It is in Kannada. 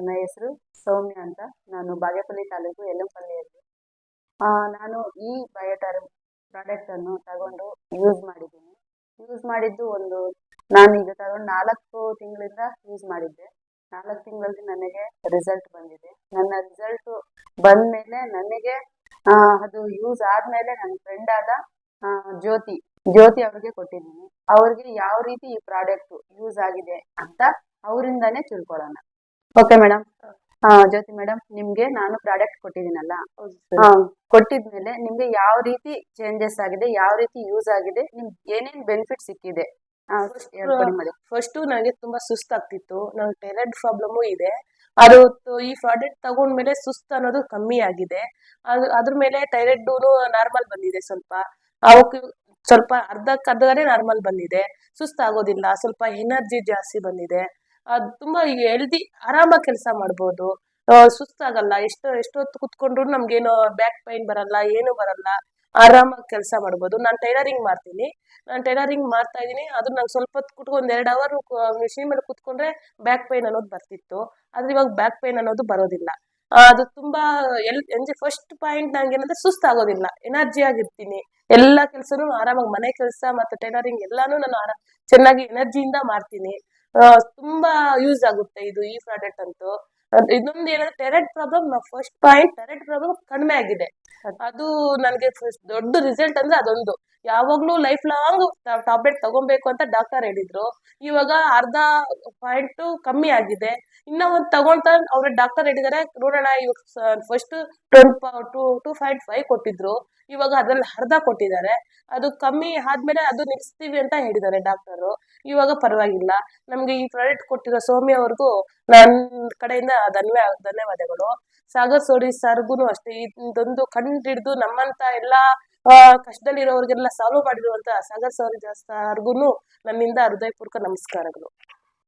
ನನ್ನ ಹೆಸರು ಸೌಮ್ಯ ಅಂತ. ನಾನು ಬಾಗೇಪಲ್ಲಿ ತಾಲೂಕು ಯಲ್ಲಂಪಲ್ಲಿಯಲ್ಲಿ. ನಾನು ಈ ಬಯೋಟರ್ ಪ್ರಾಡಕ್ಟ್ ಅನ್ನು ತಗೊಂಡು ಯೂಸ್ ಮಾಡಿದ್ದೀನಿ. ಯೂಸ್ ಮಾಡಿದ್ದು ನಾನೀಗ ತಗೊಂಡು 4 ತಿಂಗಳಿಂದ ಯೂಸ್ ಮಾಡಿದ್ದೆ. 4 ತಿಂಗಳಲ್ಲಿ ನನಗೆ ರಿಸಲ್ಟ್ ಬಂದಿದೆ. ನನ್ನ ರಿಸಲ್ಟ್ ಬಂದ್ಮೇಲೆ ನನಗೆ ಅದು ಯೂಸ್ ಆದ್ಮೇಲೆ ನನ್ನ ಫ್ರೆಂಡ್ ಆದ ಜ್ಯೋತಿ ಅವ್ರಿಗೆ ಕೊಟ್ಟಿದ್ದೀನಿ. ಅವ್ರಿಗೆ ಯಾವ ರೀತಿ ಈ ಪ್ರಾಡಕ್ಟ್ ಯೂಸ್ ಆಗಿದೆ ಅಂತ ಅವರಿಂದಾನೇ ತಿಳ್ಕೊಳ್ಳೋಣ. Okay madam. ಜ್ಯೋತಿ ಮೇಡಮ್, ನಿಮ್ಗೆ ನಾನು ಪ್ರಾಡಕ್ಟ್ ಕೊಟ್ಟಿದ್ದೀನಲ್ಲ, ಕೊಟ್ಟಿದ್ಮೇಲೆ ನಿಮ್ಗೆ ಯಾವ ರೀತಿ ಚೇಂಜಸ್ ಆಗಿದೆ, ಯಾವ ರೀತಿ ಯೂಸ್ ಆಗಿದೆ, ನಿಮ್ಗೆ ಏನೇನ್ ಬೆನಿಫಿಟ್ ಸಿಕ್ಕಿದೆ ಹೇಳ್ಕೊಡಿ ಮೇಡಮ್. ಫಸ್ಟ್ ನನಗೆ ತುಂಬಾ ಸುಸ್ತಾಗ್ತಿತ್ತು. ನಂಗೆ ಥೈರಾಯ್ಡ್ ಪ್ರಾಬ್ಲಮ್ ಇದೆ. ಅದು ಈ ಪ್ರಾಡಕ್ಟ್ ತಗೊಂಡ್ಮೇಲೆ ಸುಸ್ತು ಅನ್ನೋದು ಕಮ್ಮಿ ಆಗಿದೆ. ಅದ್ರ ಮೇಲೆ ಥೈರಾಯ್ಡ್ ನಾರ್ಮಲ್ ಬಂದಿದೆ. ಅವಕ್ಕೆ ಸ್ವಲ್ಪ ಅರ್ಧಕ್ಕರ್ಧನೇ ನಾರ್ಮಲ್ ಬಂದಿದೆ. ಸುಸ್ತಾಗೋದಿಲ್ಲ. ಸ್ವಲ್ಪ ಎನರ್ಜಿ ಜಾಸ್ತಿ ಬಂದಿದೆ. ಅದು ತುಂಬಾ ಹೆಲ್ದಿ, ಆರಾಮಾಗಿ ಕೆಲಸ ಮಾಡ್ಬೋದು. ಸುಸ್ತಾಗಲ್ಲ. ಎಷ್ಟೊತ್ತು ಕುತ್ಕೊಂಡ್ರು ನಮ್ಗೇನು ಬ್ಯಾಕ್ ಪೈನ್ ಬರಲ್ಲ, ಏನು ಬರಲ್ಲ. ಆರಾಮಾಗಿ ಕೆಲಸ ಮಾಡ್ಬೋದು. ನಾನು ಟೈಲರಿಂಗ್ ಮಾಡ್ತೀನಿ. ನಾನು ಟೈಲರಿಂಗ್ ಮಾಡ್ತಾ ಇದ್ದೀನಿ. ಅದು ನಂಗೆ ಸ್ವಲ್ಪ ಹೊತ್ತು ಕುತ್ಕೊಂಡು 2 ಅವರ್ ಮಿಷಿನ್ ಮೇಲೆ ಕುತ್ಕೊಂಡ್ರೆ ಬ್ಯಾಕ್ ಪೈನ್ ಅನ್ನೋದು ಬರ್ತಿತ್ತು. ಆದ್ರೆ ಇವಾಗ ಬ್ಯಾಕ್ ಪೈನ್ ಅನ್ನೋದು ಬರೋದಿಲ್ಲ. ಅದು ತುಂಬಾ ಫಸ್ಟ್ ಪಾಯಿಂಟ್ ನಂಗೆ ಏನಂದ್ರೆ ಸುಸ್ತಾಗೋದಿಲ್ಲ, ಎನರ್ಜಿ ಆಗಿರ್ತೀನಿ. ಎಲ್ಲಾ ಕೆಲ್ಸನೂ ಆರಾಮಾಗಿ, ಮನೆ ಕೆಲಸ ಮತ್ತೆ ಟೈಲರಿಂಗ್ ಎಲ್ಲಾನು ನಾನು ಚೆನ್ನಾಗಿ ಎನರ್ಜಿಯಿಂದ ಮಾಡ್ತೀನಿ. ತುಂಬಾ ಯೂಸ್ ಆಗುತ್ತೆ ಈ ಪ್ರಾಡಕ್ಟ್ ಅಂತೂ. ಇನ್ನೊಂದು ಏನಂದ್ರೆ thyroid problem, first point thyroid problem ಕಡಿಮೆ ಆಗಿದೆ. ಅದು ನನಗೆ ದೊಡ್ಡ ರಿಸಲ್ಟ್ ಅಂದ್ರೆ ಅದೊಂದು. ಯಾವಾಗ್ಲೂ ಲೈಫ್ ಲಾಂಗ್ ಟ್ಯಾಬ್ಲೆಟ್ ತಗೊಬೇಕು ಅಂತ ಡಾಕ್ಟರ್ ಹೇಳಿದ್ರು. ಇವಾಗ ಅರ್ಧ ಪಾಯಿಂಟ್ ಕಮ್ಮಿ ಆಗಿದೆ. ಇನ್ನ ಒಂದು ತಗೊಳ್ತಾ ಅವ್ರ ಡಾಕ್ಟರ್ ಹೇಳಿದಾರೆ, ನೋಡೋಣ. ಇವಾಗ ಫಸ್ಟ್ 2.5 ಕೊಟ್ಟಿದ್ರು. ಇವಾಗ ಅದ್ರಲ್ಲಿ ಅರ್ಧ ಕೊಟ್ಟಿದ್ದಾರೆ. ಅದು ಕಮ್ಮಿ ಆದ್ಮೇಲೆ ಅದು ನಿಲ್ಸ್ತೀವಿ ಅಂತ ಹೇಳಿದ್ದಾರೆ ಡಾಕ್ಟರು. ಇವಾಗ ಪರವಾಗಿಲ್ಲ. ನಮ್ಗೆ ಈ ಪ್ರಾಡಕ್ಟ್ ಕೊಟ್ಟಿರೋ ಸೌಮ್ಯ ಅವ್ರಿಗೂ ನನ್ನ ಕಡೆಯಿಂದ ಧನ್ಯವಾದಗಳು. ಸಾಗರ್ ಸೋಡಿ ಸರ್ಗುನು ಅಷ್ಟೇ. ಇದೊಂದು ಕಂಡು ಹಿಡಿದು ನಮ್ಮಂತ ಎಲ್ಲಾ ಕಷ್ಟದಲ್ಲಿರೋರ್ಗೆಲ್ಲ ಸಾಲ್ವ್ ಮಾಡಿರುವಂತ ಸಾಗರ್ ಸೋಡಿ ಸರ್ಗುನು ನನ್ನಿಂದ ಹೃದಯಪೂರ್ವಕ ನಮಸ್ಕಾರಗಳು.